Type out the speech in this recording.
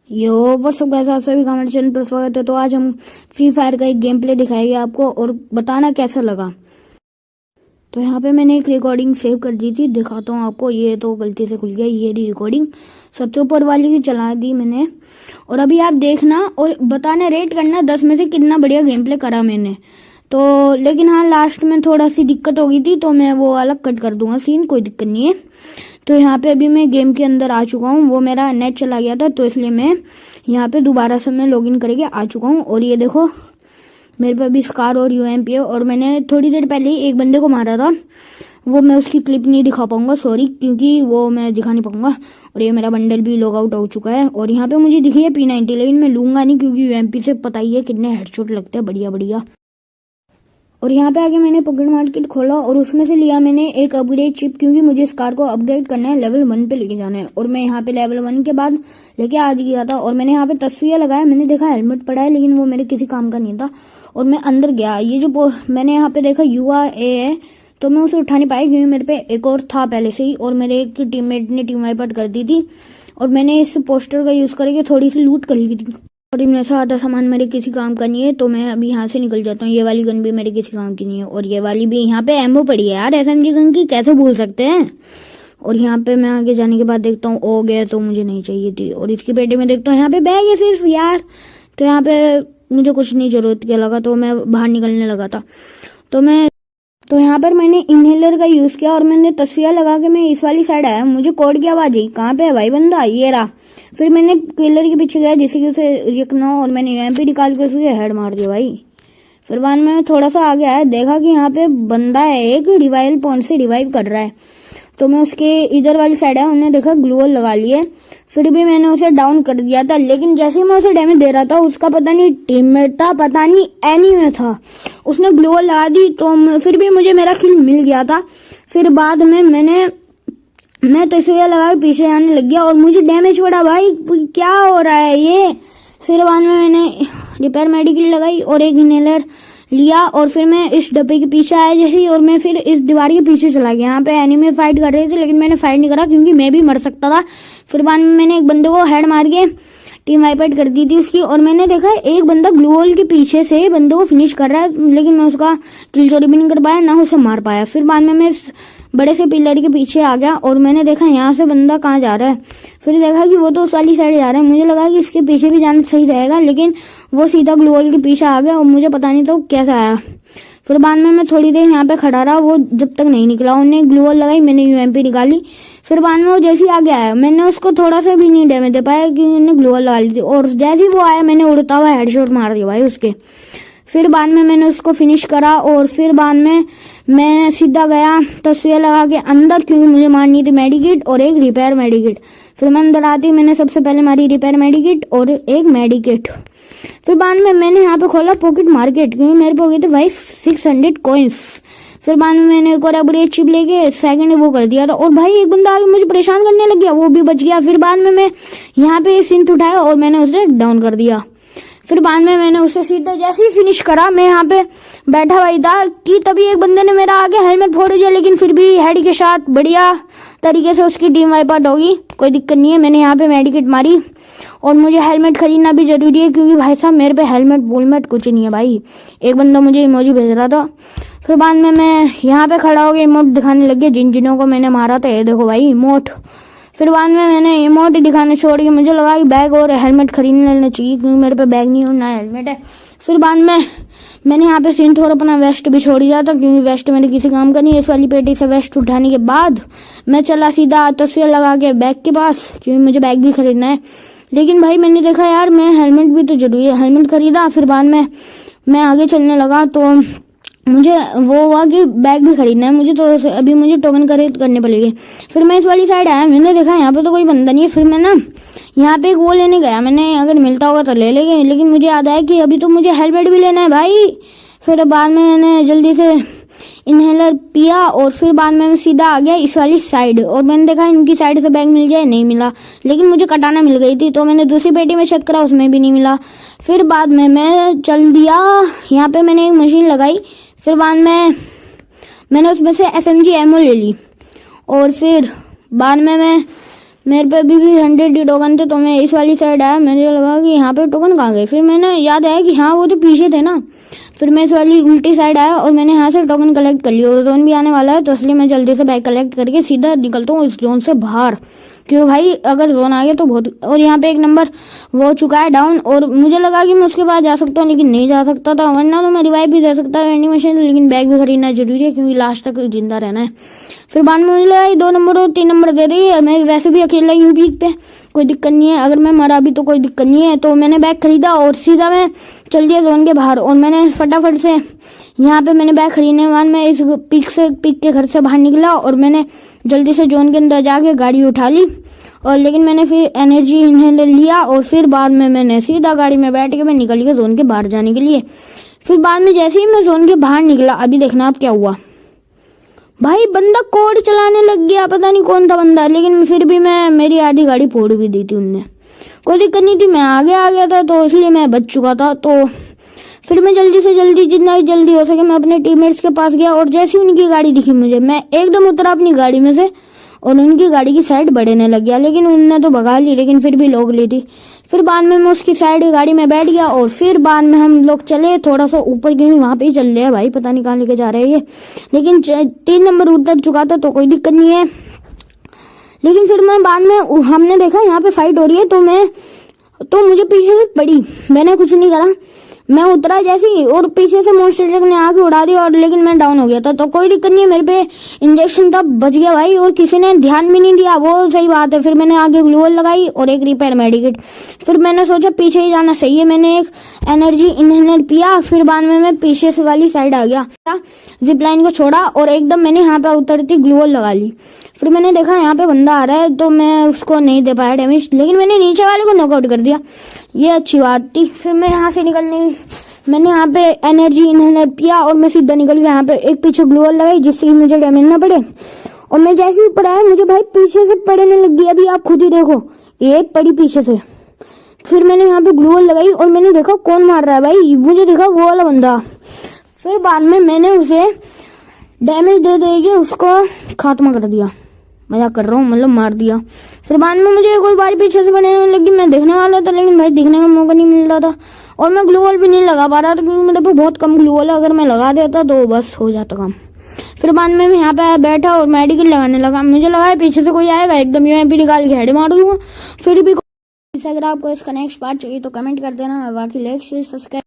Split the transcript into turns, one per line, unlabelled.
यो WhatsApp guys, आप सभी का हमारे चैनल पर स्वागत है। तो आज हम फ्री फायर का एक गेम प्ले दिखाएंगे आपको और बताना कैसा लगा। तो यहाँ पे मैंने एक रिकॉर्डिंग सेव कर दी थी, दिखाता हूँ आपको। ये तो गलती से खुल गया, ये रही रिकॉर्डिंग। सबसे ऊपर वाली की चला दी मैंने और अभी आप देखना और बताना, रेट करना 10 में से कितना बढ़िया गेम प्ले करा मैंने। तो लेकिन हाँ, लास्ट में थोड़ा सी दिक्कत हो गई थी तो मैं वो अलग कट कर दूंगा सीन, कोई दिक्कत नहीं है। तो यहाँ पे अभी मैं गेम के अंदर आ चुका हूँ। वो मेरा नेट चला गया था तो इसलिए मैं यहाँ पे दोबारा से मैं लॉगिन करके आ चुका हूँ। और ये देखो मेरे पे अभी स्कार और यूएमपी है और मैंने थोड़ी देर पहले ही एक बंदे को मारा था। वो मैं उसकी क्लिप नहीं दिखा पाऊंगा, सॉरी, क्योंकि वो मैं दिखा नहीं पाऊंगा। और ये मेरा बंडल भी लॉग आउट हो चुका है। और यहाँ पे मुझे दिखी है P90, लेकिन मैं लूंगा नहीं क्योंकि यूएमपी से पता ही है कितने हेडशॉट लगते हैं, बढ़िया बढ़िया। और यहाँ पे आगे मैंने पॉकेट मार्केट खोला और उसमें से लिया मैंने एक अपग्रेड चिप, क्योंकि मुझे इस कार को अपग्रेड करना है, लेवल 1 पे लेके जाना है। और मैं यहाँ पे लेवल 1 के बाद लेके आ गया था और मैंने यहाँ पे तस्वीर लगाया। मैंने देखा हेलमेट पड़ा है, लेकिन वो मेरे किसी काम का नहीं था और मैं अंदर गया। ये जो मैंने यहाँ पे देखा UAA है तो मैं उसे उठा नहीं पाई क्योंकि मेरे पे एक और था पहले से ही और मेरे एक टीममेट ने टीम वाइप आउट कर दी थी। और मैंने इस पोस्टर का यूज करके थोड़ी सी लूट कर ली थी। और इनमें से आधा सामान मेरे किसी काम का नहीं है तो मैं अभी यहाँ से निकल जाता हूँ। ये वाली गन भी मेरे किसी काम की नहीं है और ये वाली भी, यहाँ पे एमओ पड़ी है यार SMG गन की, कैसे भूल सकते हैं। और यहाँ पे मैं आगे जाने के बाद देखता हूँ ओ गया तो मुझे नहीं चाहिए थी। और इसकी पेटी में देखता हूँ यहाँ पे बैग है सिर्फ यार, तो यहाँ पे मुझे कुछ नहीं जरूरत क्या लगा तो मैं बाहर निकलने लगा था। तो यहाँ पर मैंने इनहेलर का यूज किया और मैंने तस्वीर लगा के मैं इस वाली साइड आया। मुझे कोड की आवाज आई, कहाँ पे है भाई बंदा, ये रहा। फिर मैंने किलर के पीछे गया जिससे कि उसे रिकना और मैंने यूएमपी निकाल के उसे हेड मार दिया भाई। फिर बाद में थोड़ा सा आगे आया, देखा कि यहाँ पे बंदा है एक रिवाइवल पॉइंट से रिवाइव कर रहा है। तो मैं उसके इधर वाली साइड है, उन्हें देखा ग्लूवल लगा लिए। फिर भी मैंने उसे डाउन कर दिया था, लेकिन जैसे ही मैं उसे डैमेज दे रहा था, उसका पता नहीं टीममेट था, पता नहीं एनीमे था, उसने ग्लूवल लगा दी। तो फिर भी मुझे मेरा किल मिल गया था। फिर बाद में मैं तस्वीर लगा के पीछे आने लग गया और मुझे डैमेज पड़ा भाई, क्या हो रहा है ये। फिर बाद में मैंने रिपेयर मेडिकल लगाई और एक इनहेलर लिया और फिर मैं इस डब्बे के पीछे आया जैसे, और मैं फिर इस दीवार के पीछे चला गया। यहाँ पे एनिमे फाइट कर रहे थे लेकिन मैंने फाइट नहीं करा क्योंकि मैं भी मर सकता था। फिर बाद में मैंने एक बंदे को हेड मार के टीम वाइप आउट कर दी थी उसकी। और मैंने देखा एक बंदा ग्लू वॉल के पीछे से बंदे को फिनिश कर रहा है, लेकिन मैं उसका किल चोरी भी नहीं कर पाया, ना उसे मार पाया। फिर बाद में मैं बड़े से पिलर के पीछे आ गया और मैंने देखा यहाँ से बंदा कहाँ जा रहा है। फिर देखा कि वो तो उस वाली साइड जा रहा है। मुझे लगा कि इसके पीछे भी जाना सही रहेगा, लेकिन वो सीधा ग्लू वॉल के पीछे आ गया और मुझे पता नहीं तो कैसे आया। फिर बाद में मैं थोड़ी देर यहाँ पे खड़ा रहा, वो जब तक नहीं निकला। उन्हें ग्लू वॉल लगाई, मैंने यूएमपी निकाली। फिर बाद में वो जैसे ही आगे आया, मैंने उसको थोड़ा सा भी नहीं डैमेज दे पाया क्योंकि उन्होंने ग्लू वॉल लगा ली थी। और जैसे ही वो आया, मैंने उड़ता हुआ हेडशॉट मार दिया भाई उसके। फिर बाद में मैंने उसको फिनिश करा और फिर बाद में मैं सीधा गया तस्वीर लगा के अंदर, क्योंकि मुझे मारनी थी मेडिकेट और एक रिपेयर मेडिकेट। फिर मैं अंदर आती मैंने सबसे पहले मारी रिपेयर मेडिकेट और एक मेडिकेट। फिर बाद में मैंने यहाँ पे खोला पॉकेट मार्केट, क्योंकि मेरे पे हो गए थे भाई 600 कॉइन्स। फिर बाद में मैंने एक और अपग्रेड चिप लेके सेकंड वो कर दिया था और भाई एक बंदा आगे मुझे परेशान करने लग गया, वो भी बच गया। फिर बाद में मैं यहाँ पे सिंथ उठाया और मैंने उसे डाउन कर दिया। फिर बाद में मैंने उसे सीधा जैसे ही फिनिश करा, मैं यहाँ पे बैठा हुआ था कि तभी एक बंदे ने मेरा आगे हेलमेट फोड़ दिया, लेकिन फिर भी हेड के साथ बढ़िया तरीके से उसकी टीम वाइप आउट होगी, कोई दिक्कत नहीं है। मैंने यहाँ पे मेडिकेट मारी और मुझे हेलमेट खरीदना भी जरूरी है क्योंकि भाई साहब मेरे पे हेलमेट बोलमेट कुछ नहीं है भाई। एक बंदा मुझे इमोजी भेज रहा था। फिर बाद में मैं यहाँ पे खड़ा हो गया, इमोट दिखाने लग गया जिन को मैंने मारा था, ये देखो भाई इमोट। फिर बाद में मैंने इमोट दिखाने छोड़ के मुझे लगा कि बैग और हेलमेट खरीदने लेना चाहिए क्योंकि मेरे पे बैग नहीं और ना हेलमेट है। फिर बाद में मैंने यहाँ पे सिंथ और अपना वेस्ट भी छोड़ दिया था क्योंकि वेस्ट मेरे किसी काम का नहीं है। इस वाली पेटी से वेस्ट उठाने के बाद मैं चला सीधा तस्वीर लगा के बैग के पास, क्योंकि मुझे बैग भी खरीदना है। लेकिन भाई मैंने देखा यार मैं हेलमेट भी तो जरूरी है, हेलमेट खरीदा। फिर बाद में मैं आगे चलने लगा तो मुझे वो हुआ कि बैग भी खरीदना है मुझे, तो अभी मुझे टोकन खरीद करने पड़ेगी। फिर मैं इस वाली साइड आया, मैंने देखा यहाँ पे तो कोई बंदा नहीं है। फिर मैं ना यहाँ पे एक वो लेने गया, मैंने अगर मिलता होगा तो ले लेंगे, लेकिन मुझे याद आया कि अभी तो मुझे हेलमेट भी लेना है भाई। फिर बाद में मैंने जल्दी से इनहेलर पिया और फिर बाद में मैं सीधा आ गया इस वाली साइड और मैंने देखा इनकी साइड से बैग मिल जाए, नहीं मिला। लेकिन मुझे कटाना मिल गई थी तो मैंने दूसरी पेटी में चेक करा, उसमें भी नहीं मिला। फिर बाद में मैं चल दिया, यहाँ पे मैंने एक मशीन लगाई। फिर बाद में मैंने उसमें से SMG एमओ ले ली और फिर बाद में मैं मेरे पे अभी भी 100 ही टोकन थे, तो मैं इस वाली साइड आया। मुझे लगा कि यहाँ पे टोकन कहाँ गए, फिर मैंने याद आया कि हाँ वो तो पीछे थे ना। फिर मैं इस वाली उल्टी साइड आया और मैंने यहाँ से टोकन कलेक्ट कर लिया। और जोन भी आने वाला है, तो इसलिए मैं जल्दी से बैग कलेक्ट करके सीधा निकलता हूँ इस जोन से बाहर, क्यों भाई अगर जोन आ गया तो बहुत। और यहाँ पे एक नंबर वो हो चुका है डाउन, और मुझे लगा कि मैं उसके पास जा सकता हूँ, लेकिन नहीं जा सकता था, वरना तो मैं रिवाइव भी दे सकता था एनिमेशन, लेकिन बैग भी खरीदना जरूरी है क्योंकि लास्ट तक जिंदा रहना है। फिर बाद में मुझे लगा 2 नंबर और 3 नंबर दे रही है, मैं वैसे भी अकेला ही हूँ पीक पे, कोई दिक्कत नहीं है, अगर मैं मरा भी तो कोई दिक्कत नहीं है। तो मैंने बैग खरीदा और सीधा मैं चल दिया जोन के बाहर। और मैंने फटाफट से यहाँ पे मैंने बैग खरीदने के बाद मैं इस पीक के घर से बाहर निकला और मैंने जल्दी से जोन के अंदर जाके गाड़ी उठा ली। और लेकिन मैंने फिर एनर्जी इन्हेलर लिया और फिर बाद में मैंने सीधा गाड़ी में बैठ के मैं निकल गया जोन के बाहर जाने के लिए। फिर बाद में जैसे ही मैं जोन के बाहर निकला, अभी देखना आप क्या हुआ भाई, बंदा कोड चलाने लग गया, पता नहीं कौन था बंदा, लेकिन फिर भी मैं मेरी आधी गाड़ी फोड़ भी दी थी उनने, कोई दिक्कत नहीं थी, मैं आगे आ गया था तो इसलिए मैं बच चुका था। तो फिर मैं जल्दी से जल्दी जितना जल्दी हो सके मैं अपने टीममेट्स के पास गया, और जैसे ही उनकी गाड़ी दिखी मुझे, मैं एकदम उतरा अपनी गाड़ी में से और उनकी गाड़ी की साइड बढ़ने लग गया, लेकिन उनने तो भगा ली, लेकिन फिर भी लोग ली थी। फिर बाद में मैं उसकी साइड गाड़ी में बैठ गया और फिर बाद में हम लोग चले थोड़ा सा ऊपर, क्योंकि वहां पे ही चल रहे हैं भाई, पता नहीं कहाँ लेके जा रहे हैं ये, लेकिन 3 नंबर उतर चुका था तो कोई दिक्कत नहीं है। लेकिन फिर मैं बाद में हमने देखा यहाँ पे फाइट हो रही है, तो मुझे पीछे से पड़ी, मैंने कुछ नहीं करा, मैं उतरा जैसे ही और पीछे से मोस्टर ट्रक ने आके उड़ा दिया, और लेकिन मैं डाउन हो गया था। तो कोई दिक्कत नहीं है, मेरे पे इंजेक्शन था, बच गया भाई, और किसी ने ध्यान भी नहीं दिया, वो सही बात है। फिर मैंने आगे ग्लूवॉल लगाई और एक रिपेयर मेडिकेट, फिर मैंने सोचा पीछे ही जाना सही है, मैंने एक एनर्जी इनहेलर पिया। फिर बाद में मैं पीछे से वाली साइड आ गया, जिप लाइन को छोड़ा और एकदम मैंने यहाँ पे उतरती ग्लूवॉल लगा ली। फिर मैंने देखा यहाँ पे बंदा आ रहा है, तो मैं उसको नहीं दे पाया डैमेज, लेकिन मैंने नीचे वाले को नॉकआउट कर दिया, ये अच्छी बात थी। फिर मैं यहाँ से मैंने यहाँ पे एनर्जी इनहेलर पिया और मैं सीधा निकल गया। यहाँ पे एक पीछे ग्लूवॉल लगाई जिससे कि मुझे डैमेज ना पड़े, और मैं जैसे ही ऊपर आया मुझे भाई पीछे से पड़ने लग गई, अभी आप खुद ही देखो ये पड़ी पीछे से। फिर मैंने यहाँ पे ग्लूवॉल लगाई और मैंने देखा कौन मार रहा है भाई, मुझे देखा वो वाला बंदा। फिर बाद में मैंने उसे डैमेज दे के उसको खात्मा कर दिया, मजाक कर रहा हूँ, मतलब मार दिया। फिर बाद में मुझे कोई बारी पीछे से बनने लगी, मैं देखने वाला था लेकिन भाई दिखने का मौका नहीं मिल रहा था, और मैं ग्लूवॉल भी नहीं लगा पा रहा था क्योंकि मेरे पे बहुत कम ग्लूवॉल है, अगर मैं लगा देता तो बस हो जाता काम। फिर बाद में मैं यहाँ पे बैठा और मेडिकल लगाने लगा, मुझे लगा पीछे से कोई आएगा, एकदम यूएमपी निकाल के हेड मार दूंगा। फिर भी अगर आपको इसका नेक्स्ट पार्ट चाहिए तो कमेंट कर देना, मैं बाकी लाइक शेयर सब्सक्राइब